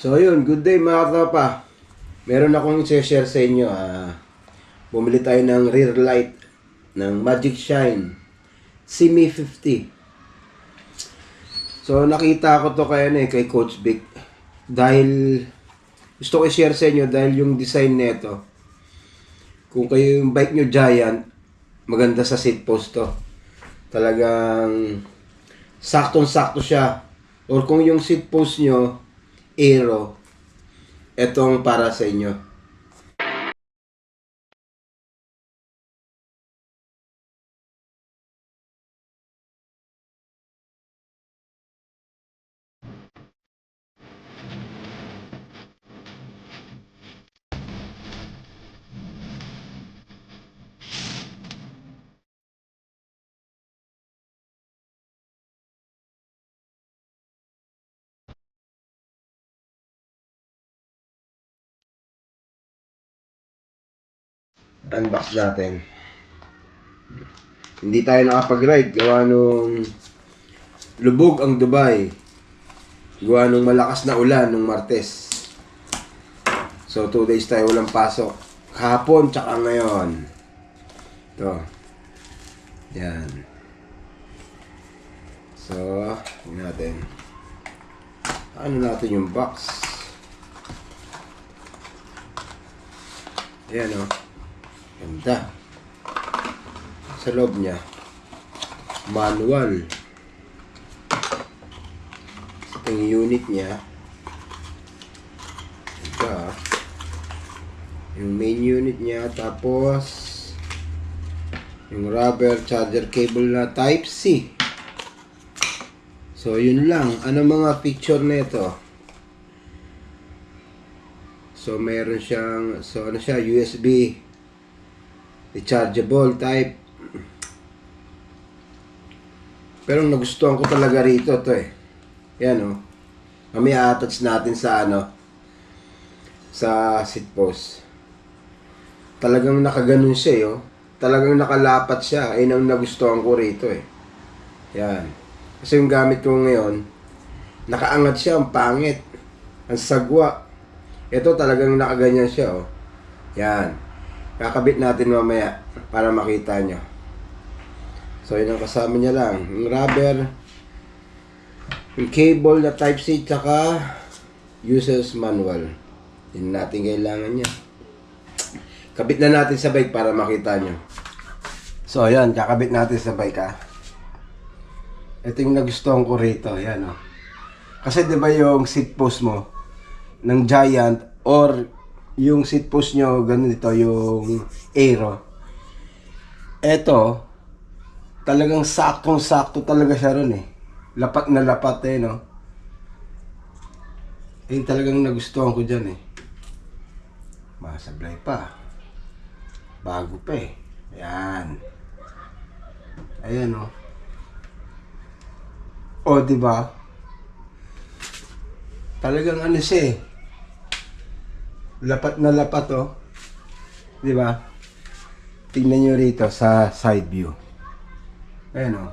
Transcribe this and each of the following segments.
So yun, good day mga tropa. Meron akong i-share sa inyo. Bumili tayo ng rear light ng Magic Shine CME 50. So nakita ko to kay Coach Vic. Dahil gusto ko i-share sa inyo dahil yung design nito. Kung kayo yung bike nyo Giant, maganda sa seat post to. Talagang saktong-sakto siya. Or kung yung seat post nyo Aero, etong para sa inyo. Unbox natin. Hindi tayo nakapag-ride. Gawa nung lubog ang Dubai. Gawa nung malakas na ulan nung Martes. So 2 days tayo walang pasok. Kahapon tsaka ngayon. Ito. Yan. So, yun natin. Ano natin yung box? Ayan o. Ganda. Sa loob niya, manual. Ito yung unit niya. Ito. Yung main unit niya. Tapos, yung rubber charger cable na type C. So, yun lang. Ano mga feature nito? So, meron siyang, ano siya, USB rechargeable type. Pero nagustuhan ko talaga rito to eh. Yan oh. Mamaya attach natin sa sa seat post. Talagang nakaganon siya eh, oh. Talagang nakalapat siya. Ayun ang nagustuhan ko rito eh. Yan. Kasi yung gamit ko ngayon, nakaangat siya, ang pangit. Ang sagwa. Ito talagang nakaganyan siya oh. Yan. Kakabit natin mamaya para makita nyo. So, yun ang kasama niya lang. Yung rubber, yung cable na Type-C, tsaka user's manual. Yun natin kailangan niya. Kabit na natin sa bike para makita nyo. So, yan. Kakabit natin sa bike ha. Ito yung nagustuhan ko rito. Yan o. Kasi diba yung seat post mo ng Giant or yung seat post nyo, ganito yung Aero. Eto, talagang saktong-sakto talaga siya ron eh. Lapat na lapat eh, no? Eh, talagang nagustuhan ko dyan eh. Masablay pa. Bago pa eh. Ayan. Ayan oh. O, diba? Talagang ano siya eh. Lapat na lapat oh. Di ba? Tingnan nyo rito sa side view. Ayan oh.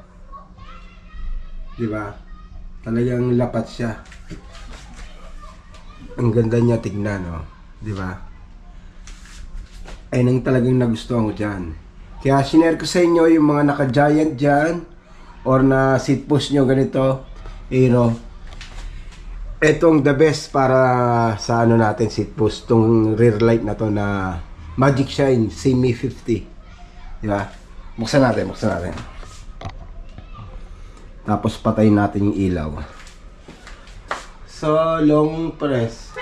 Di ba? Talagang lapat siya. Ang ganda niya tignan oh. Di ba? Ayun ang talagang nagustuhan ko dyan. Kaya sinare ko sa inyo yung mga naka-Giant dyan or na seat post nyo ganito. Etong the best para sa ano natin seat post, tong rear light na to na Magic Shine CME 50. Di ba? Buksan natin. Tapos patayin natin yung ilaw. So, long press.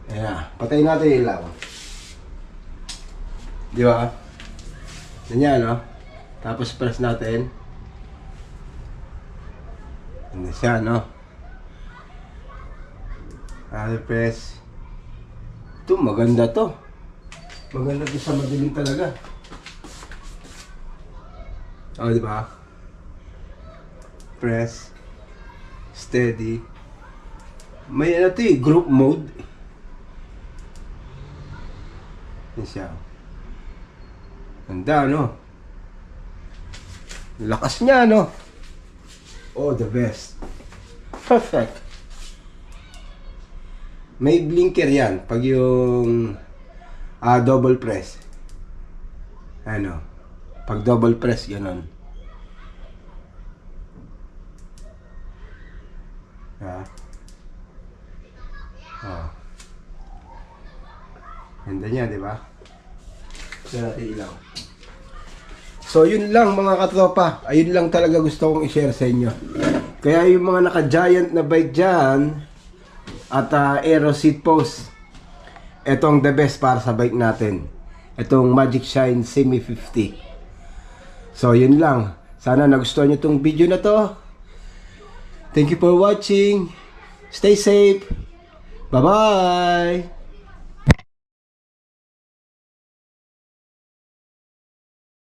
Ayan, patayin natin yung ilaw. Di ba? Ganyan, no? Tapos press natin. Ano siya, no? Press. Ito, maganda to. Maganda to sa madilim talaga. O, di ba? Press. Steady. May ano to eh, group mode. Yan siya. Ganda, no? Lakas niya, no? Oh, the best. Perfect. May blinker yan pag yung double press. Ano? Pag double press, ganun. Ha? Oh. Ganda niya, di ba? Ito natin ilaw. So, yun lang mga katropa. Ayun lang talaga gusto kong i-share sa inyo. Kaya yung mga naka-giant na bike dyan at aero seat post, etong the best para sa bike natin. Etong Magic Shine Semi 50. So, yun lang. Sana nagustuhan nyo tong video na to. Thank you for watching. Stay safe. Bye-bye.